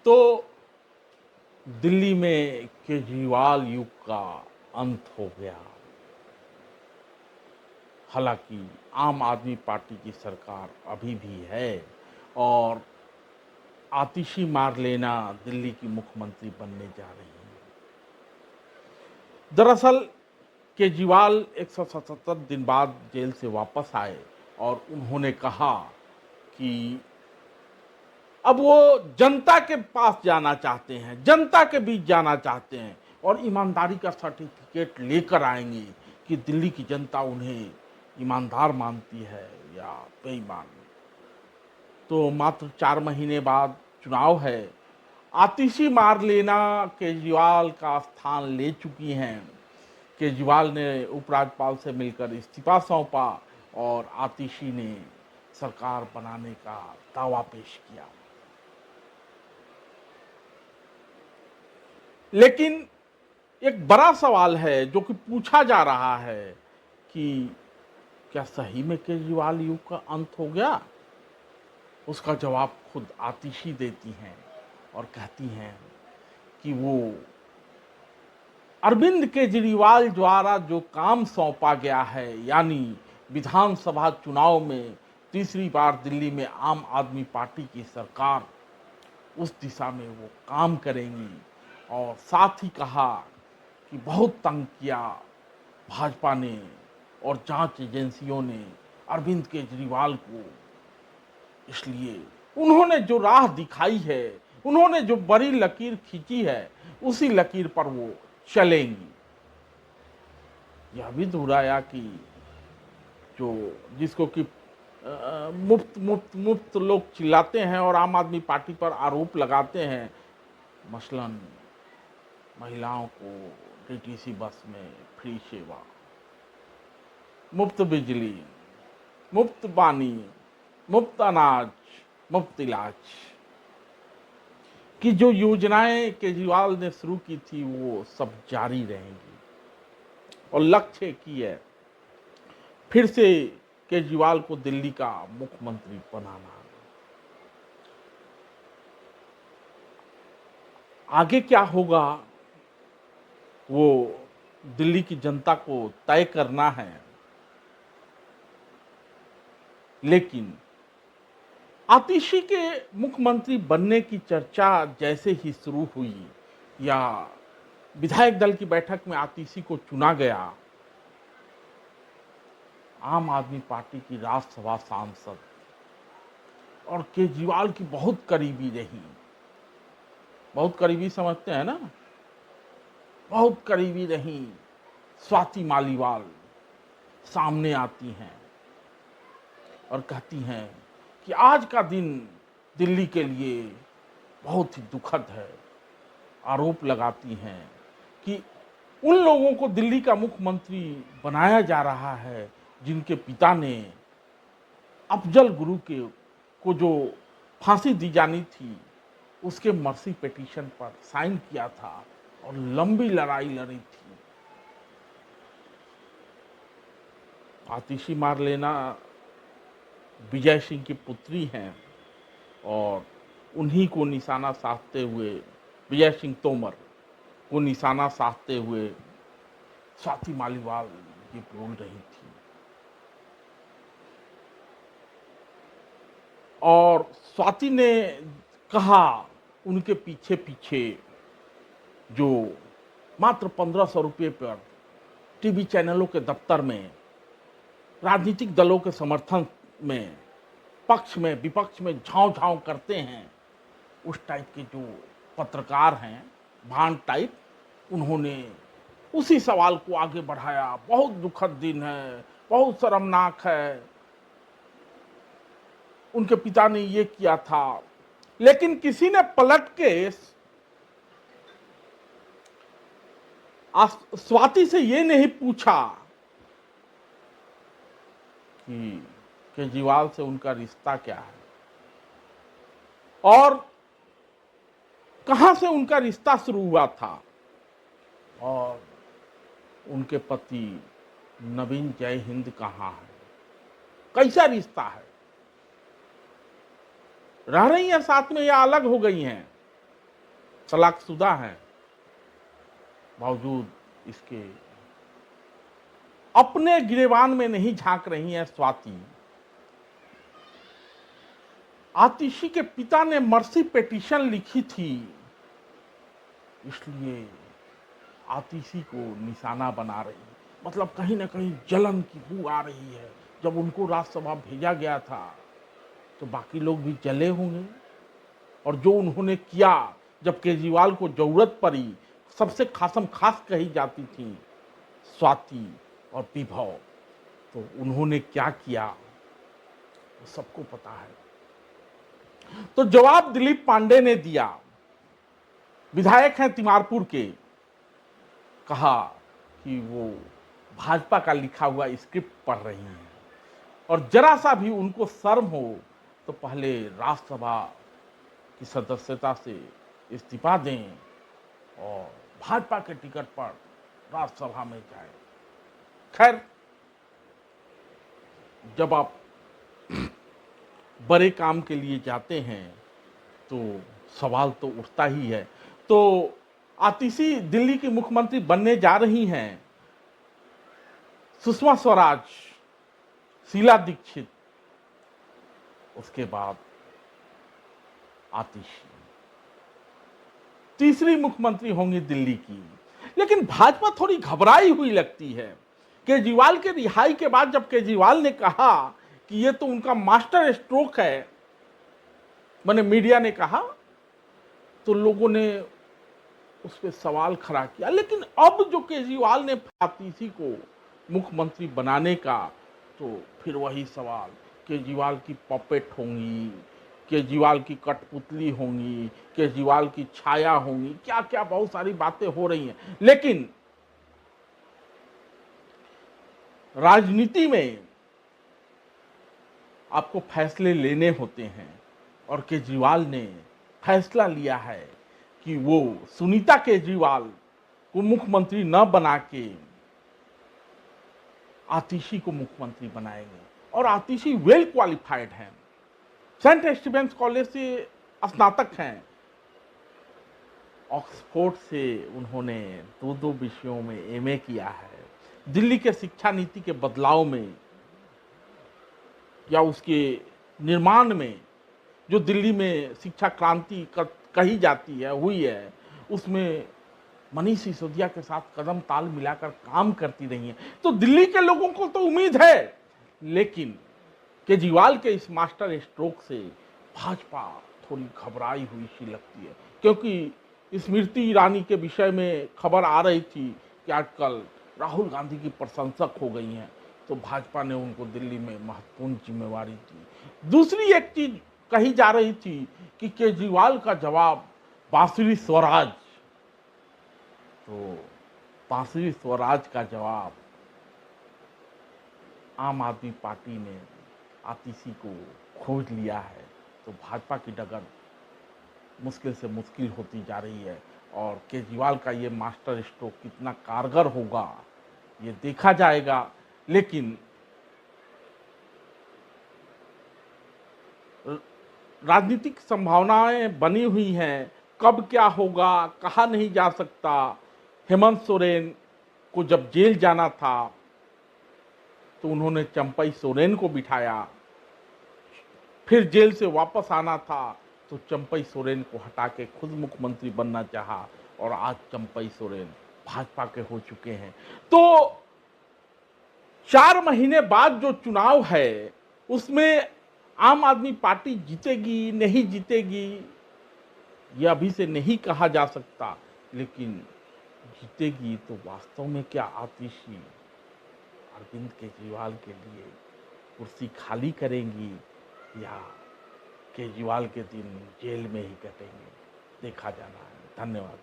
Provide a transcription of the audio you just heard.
तो दिल्ली में केजरीवाल युग का अंत हो गया। हालांकि आम आदमी पार्टी की सरकार अभी भी है और आतिशी मार्लेना दिल्ली की मुख्यमंत्री बनने जा रही हैं। दरअसल केजरीवाल 177 दिन बाद जेल से वापस आए और उन्होंने कहा कि अब वो जनता के पास जाना चाहते हैं, जनता के बीच जाना चाहते हैं और ईमानदारी का सर्टिफिकेट लेकर आएंगे कि दिल्ली की जनता उन्हें ईमानदार मानती है या बेईमान। तो मात्र 4 महीने बाद चुनाव है। आतिशी मार्लेना केजरीवाल का स्थान ले चुकी हैं। केजरीवाल ने उपराज्यपाल से मिलकर इस्तीफा सौंपा और आतिशी ने सरकार बनाने का दावा पेश किया। लेकिन एक बड़ा सवाल है जो कि पूछा जा रहा है कि क्या सही में केजरीवाल युग का अंत हो गया? उसका जवाब खुद आतिशी देती हैं और कहती हैं कि वो अरविंद केजरीवाल द्वारा जो काम सौंपा गया है, यानी विधानसभा चुनाव में तीसरी बार दिल्ली में आम आदमी पार्टी की सरकार, उस दिशा में वो काम करेंगी। और साथ ही कहा कि बहुत तंग किया भाजपा ने और जांच एजेंसियों ने अरविंद केजरीवाल को, इसलिए उन्होंने जो राह दिखाई है, उन्होंने जो बड़ी लकीर खींची है, उसी लकीर पर वो चलेंगी। यह भी दोहराया कि जो जिसको कि मुफ्त मुफ्त मुफ्त लोग चिल्लाते हैं और आम आदमी पार्टी पर आरोप लगाते हैं, मसलन महिलाओं को डीटीसी बस में फ्री सेवा, मुफ्त बिजली, मुफ्त पानी, मुफ्त अनाज, मुफ्त इलाज की जो योजनाएं केजरीवाल ने शुरू की थी वो सब जारी रहेंगी। और लक्ष्य की है फिर से केजरीवाल को दिल्ली का मुख्यमंत्री बनाना। आगे क्या होगा वो दिल्ली की जनता को तय करना है। लेकिन आतिशी के मुख्यमंत्री बनने की चर्चा जैसे ही शुरू हुई या विधायक दल की बैठक में आतिशी को चुना गया, आम आदमी पार्टी की राज्यसभा सांसद और केजरीवाल की बहुत करीबी रही, बहुत करीबी समझते हैं ना, बहुत करीबी रही स्वाति मालीवाल सामने आती हैं और कहती हैं कि आज का दिन दिल्ली के लिए बहुत ही दुखद है। आरोप लगाती हैं कि उन लोगों को दिल्ली का मुख्यमंत्री बनाया जा रहा है जिनके पिता ने अफजल गुरु को जो फांसी दी जानी थी उसके मर्सी पिटीशन पर साइन किया था और लंबी लड़ाई लड़ी थी। आतिशी मार्लेना विजय सिंह की पुत्री हैं और उन्हीं को निशाना साधते हुए, विजय सिंह तोमर को निशाना साधते हुए स्वाति मालीवाल ये बोल रही थी। और स्वाति ने कहा उनके पीछे पीछे जो मात्र 1500 रुपये पर टीवी चैनलों के दफ्तर में राजनीतिक दलों के समर्थन में, पक्ष में विपक्ष में झांव झांव करते हैं, उस टाइप के जो पत्रकार हैं, भान टाइप, उन्होंने उसी सवाल को आगे बढ़ाया। बहुत दुखद दिन है, बहुत शर्मनाक है, उनके पिता ने ये किया था। लेकिन किसी ने पलट के स्वाति से ये नहीं पूछा कि केजरीवाल से उनका रिश्ता क्या है और कहां से उनका रिश्ता शुरू हुआ था और उनके पति नवीन जय हिंद कहां है, कैसा रिश्ता है, रह रही हैं साथ में या अलग हो गई हैं। तलाकशुदा हैं, बावजूद इसके अपने गिरेबान में नहीं झांक रही हैं स्वाति। आतिशी के पिता ने मर्सी पिटीशन लिखी थी, इसलिए आतिशी को निशाना बना रही है। मतलब कहीं ना कहीं जलन की बू आ रही है। जब उनको राज्यसभा भेजा गया था तो बाकी लोग भी जले होंगे, और जो उन्होंने किया, जब केजरीवाल को जरूरत पड़ी, सबसे खासम खास कही जाती थी स्वाति और विभव, तो उन्होंने क्या किया वो सबको पता है। तो जवाब दिलीप पांडे ने दिया, विधायक हैं तिमारपुर के, कहा कि वो भाजपा का लिखा हुआ स्क्रिप्ट पढ़ रही हैं और जरा सा भी उनको शर्म हो तो पहले राज्यसभा की सदस्यता से इस्तीफा दें और भाजपा के टिकट पर राज्यसभा में जाए। खैर, जब आप बड़े काम के लिए जाते हैं तो सवाल तो उठता ही है। तो आतिशी दिल्ली की मुख्यमंत्री बनने जा रही हैं। सुषमा स्वराज, शीला दीक्षित, उसके बाद आतिशी तीसरी मुख्यमंत्री होंगी दिल्ली की। लेकिन भाजपा थोड़ी घबराई हुई लगती है। केजरीवाल के रिहाई के बाद जब केजरीवाल ने कहा कि ये तो उनका मास्टर स्ट्रोक है, मैंने मीडिया ने कहा, तो लोगों ने उस पर सवाल खड़ा किया। लेकिन अब जो केजरीवाल ने आतिशी को मुख्यमंत्री बनाने का, तो फिर वही सवाल, केजरीवाल की पपेट होंगी, केजरीवाल की कठपुतली होंगी, केजरीवाल की छाया होंगी, क्या क्या बहुत सारी बातें हो रही हैं। लेकिन राजनीति में आपको फैसले लेने होते हैं और केजरीवाल ने फैसला लिया है कि वो सुनीता केजरीवाल को मुख्यमंत्री न बना के आतिशी को मुख्यमंत्री बनाएंगे। और आतिशी वेल क्वालिफाइड हैं, सेंट स्टीवेंस कॉलेज से स्नातक हैं, ऑक्सफोर्ड से उन्होंने दो विषयों में एमए किया है। दिल्ली के शिक्षा नीति के बदलाव में या उसके निर्माण में, जो दिल्ली में शिक्षा क्रांति कही जाती है, हुई है, उसमें मनीष सिसोदिया के साथ कदम ताल मिलाकर काम करती रही हैं। तो दिल्ली के लोगों को तो उम्मीद है, लेकिन केजरीवाल के इस मास्टर स्ट्रोक से भाजपा थोड़ी घबराई हुई सी लगती है। क्योंकि स्मृति ईरानी के विषय में खबर आ रही थी कि आजकल राहुल गांधी की प्रशंसक हो गई हैं, तो भाजपा ने उनको दिल्ली में महत्वपूर्ण जिम्मेवारी दी। दूसरी एक चीज कही जा रही थी कि केजरीवाल का जवाब बांसुरी स्वराज, तो बांसुरी स्वराज का जवाब आम आदमी पार्टी ने आतिशी को खोज लिया है। तो भाजपा की डगर मुश्किल से मुश्किल होती जा रही है और केजरीवाल का ये मास्टर स्ट्रोक कितना कारगर होगा ये देखा जाएगा। लेकिन राजनीतिक संभावनाएं बनी हुई हैं, कब क्या होगा कहा नहीं जा सकता। हेमंत सोरेन को जब जेल जाना था तो उन्होंने चंपई सोरेन को बिठाया, फिर जेल से वापस आना था तो चंपई सोरेन को हटा के खुद मुख्यमंत्री बनना चाहा, और आज चंपई सोरेन भाजपा के हो चुके हैं। तो 4 महीने बाद जो चुनाव है उसमें आम आदमी पार्टी जीतेगी नहीं जीतेगी यह अभी से नहीं कहा जा सकता, लेकिन जीतेगी तो वास्तव में क्या आतिशी अरविंद केजरीवाल के लिए कुर्सी खाली करेंगी या केजरीवाल के दिन जेल में ही कटेंगे, देखा जाना है। धन्यवाद।